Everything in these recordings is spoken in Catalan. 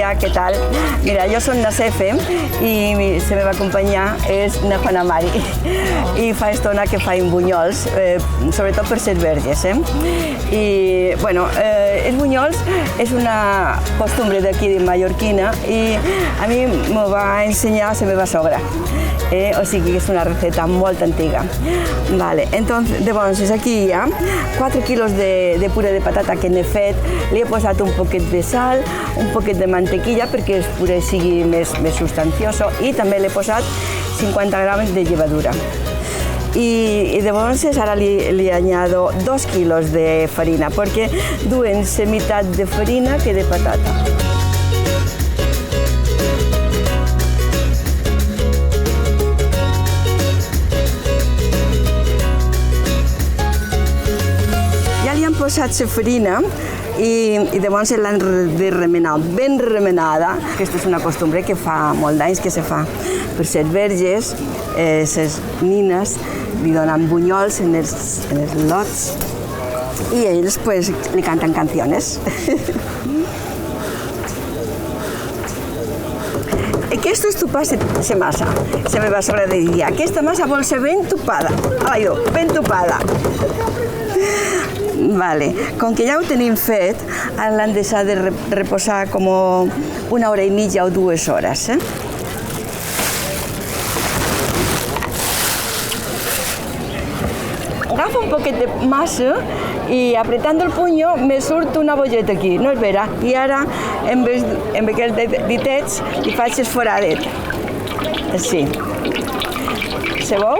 dia, què tal? Mira, jo soc na Cefe i la meva companya és na Juana Mari i fa estona que faim bunyols, sobretot per ser verges. I, bueno, els bunyols és una costumbre d'aquí de mallorquina i a mi m'ho va ensenyar la meva sogra. O sigui que és una receta molt antiga. Vale, entonces, llavors, aquí hi ha 4 quilos de puré de patata que n'he fet, li he posat un poquet de sal, un poquet de mantequilla perquè el puré sigui més substancioso i també l'he posat 50 grams de llevadura. Y llavors ara li añado 2 quilos de farina perquè duen la meitat de farina que de patata. Posat la farina i llavors l'han de remenar, ben remenada. Aquesta és una costumbre que fa molt d'anys que se fa per ser verges, les nines li donen bunyols en els lots i ells pues li canten canciones. Aquesta és tupar la massa. La meva sogra diria, aquesta massa vol ser ben tupada. Ben tupada. Vale. Com que ja ho tenim fet, l'hem deixat de reposar com una hora i mitja o 2 hores. Agafa un poquet de massa i apretant el puño me surt una bolleta aquí, no és vera? I ara, amb aquests ditets, li faig el foradet. Així. Sabeu?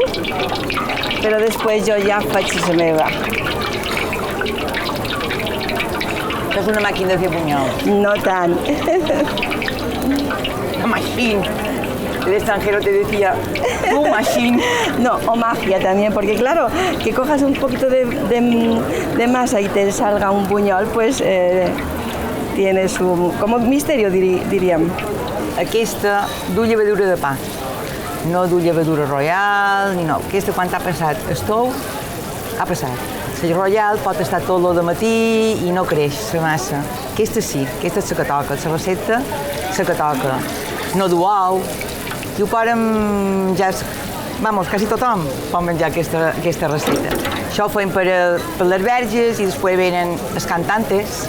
Però després jo ja faig la meva. Es una máquina de fer bunyols. No tant. Machine. El extranjero te decía, tu machine. No, o magia también, porque claro, que cojas un poquito de masa y te salga un buñol, pues tiene su... como misterio, diríem. Aquesta du llevadura de pa. No du llevadura royal, ni no. Aquesta, quan ha passat el tou, ha passat. La royal pot estar tot el matí i no creix la massa. Aquesta sí, aquesta és la que toca, la recepta és la que toca. No du ou, i ho poden ja... Vamos, quasi tothom pot menjar aquesta recepta. Això ho fem per les verges i després venen els cantantes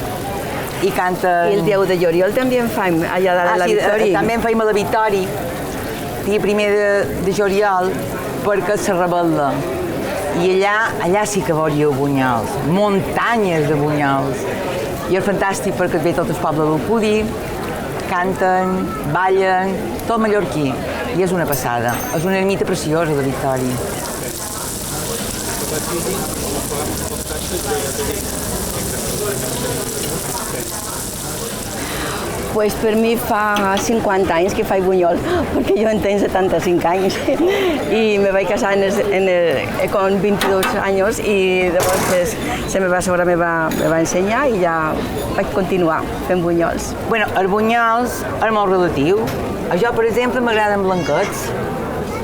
i canten... I el dia de Lloriol també en fem allà dalt de la Victòria. També en fem a la Victòria, dia primer de juliol, perquè se rebel·la. I allà sí que veuríeu bunyols, muntanyes de bunyols. I és fantàstic perquè ve tot el poble del Pudi, canten, ballen, tot mallorquí. I és una passada, és una ermita preciosa de Victòria. Pues per mi fa 50 anys que faig bunyol, perquè jo en tenc 75 anys i me vaig casar con 22 anys i llavors la meva sogra me va ensenyar i ja vaig continuar fent bunyols. Bueno, els bunyols és molt relatiu. A jo, per exemple, m'agraden blanquets,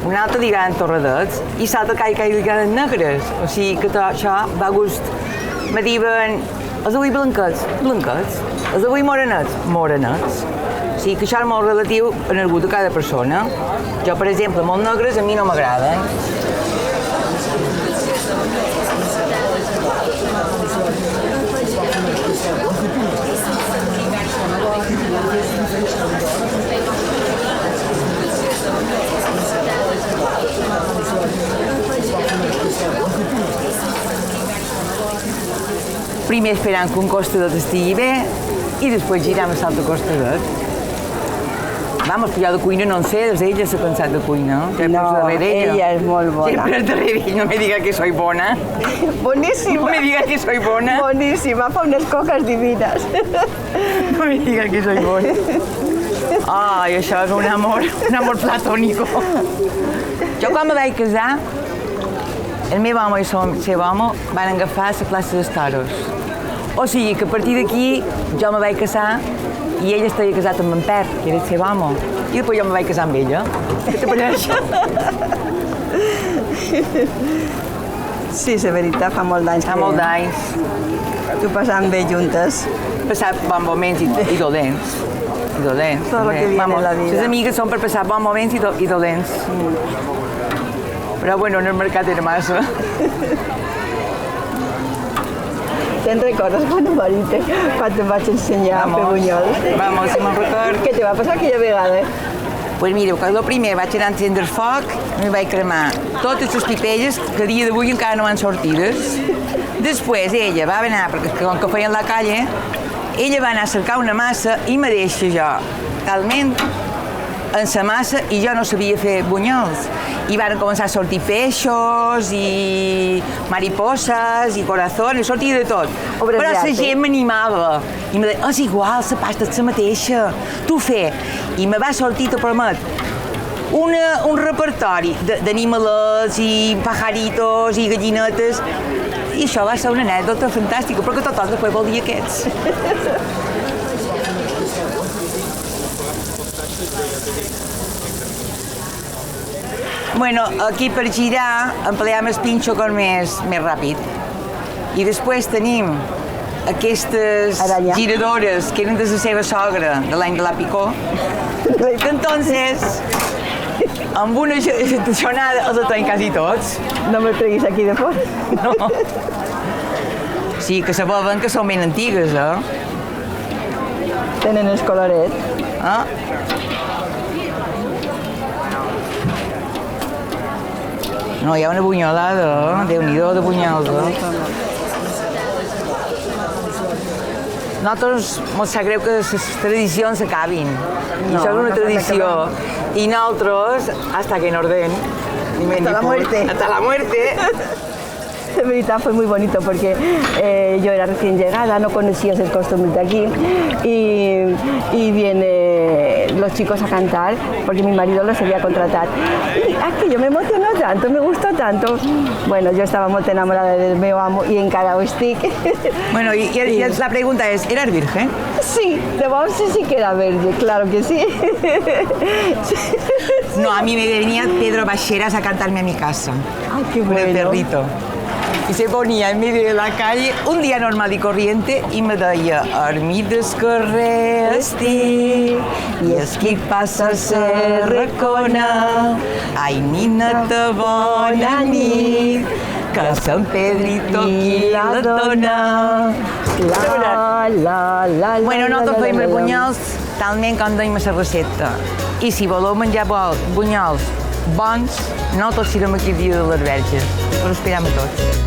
un altre li agraden torradets i l'altre que li agraden negres. O sigui que això va a gust. Me diuen, els avui blanquets, blanquets. Els avui morenets, morenets. O sigui que això és molt relatiu en el gust de cada persona. Jo, per exemple, molt negres a mi no m'agraden. Primer esperant que un costadet estigui bé i després girem a l'altre costadet. Vamos, que jo de cuina no en sé, ella s'ha cansat de cuina. No, ella és molt bona. Sempre és darrere ella, no me diga que soy bona. Boníssima. No me diga que soy bona. Boníssima, fa unes coques divines. No me diga que soy bona. Ai, això és un amor platónico. Jo quan me vaig casar, el meu home i el seu home van agafar la plaça dels toros. O sigui que a partir d'aquí jo me vaig casar i ell estava casat amb en Pep, que era el seu home. I després jo me vaig casar amb ella. Què te pareix? Sí, la veritat, fa molt d'anys. Fa molt d'anys. T'ho passàvem bé juntes. Passat bons moments i dolents. I dolents. Tot el que viene en la vida. Les amigues són per passar bons moments i dolents. Però bueno, en el mercat era massa. ¿Te'n recordes quan te vaig ensenyar a fer bunyols? Vamos, si me'n record. Què te va passar aquella vegada? Pues mira, el primer vaig anar a encendre el foc, em vaig cremar totes les pipelles que a dia d'avui encara no han sortides. Després ella va anar, perquè com que feien la calle, ella va anar a cercar una massa i me deixa jo talment en la massa i jo no sabia fer bunyols. I van començar a sortir peixos i mariposas i corazones, sortia de tot. Però la gent m'animava i me deia, és igual, la pasta és la mateixa, tu fe. I me va sortir, te promet, un repertori d'animalets i pajaritos i gallinetes i això va ser una anècdota fantàstica, perquè tothom després volia aquests. Bueno, aquí per girar empleam el pinxo com més ràpid. I després tenim aquestes giradores que eren de la seva sogra de l'any de la Picó, que entonces amb una xonada els tenim quasi tots. No me treguis aquí de fora. No. Sí, que saben que són ben antigues, Tenen el coloret. No, hi ha una bunyolada, Déu-n'hi-do de bunyols. Nosaltres ens sap greu que les tradicions s'acabin. I això és una tradició. I nosaltres, hasta que nos den. Hasta la muerte. Hasta la muerte. En verdad fue muy bonito porque yo era recién llegada, no conocía el costumbre de aquí y vienen los chicos a cantar porque mi marido los había contratado. Y aquello me emocionó tanto, me gustó tanto. Bueno, yo estaba muy enamorada del meu amo y encara ho estic. Bueno, y la pregunta es, ¿eras virgen? Sí, de vos sí que era verde, claro que sí. No, a mí me venía Pedro Bacheras a cantarme a mi casa. Ay, qué bueno. El perrito. Y se ponía en medio de la calle un día normal y corriente y me deia Armides carrer estic i els qui passa a ser recona. Ai, nineta, bona nit, que Sant Pedrito qui la dona. Bueno, nosaltres feim els bunyols talment com tenim la recepta. I si voleu menjar bunyols bons, no tots serem aquí el dia de les Verges. Us esperam a tots.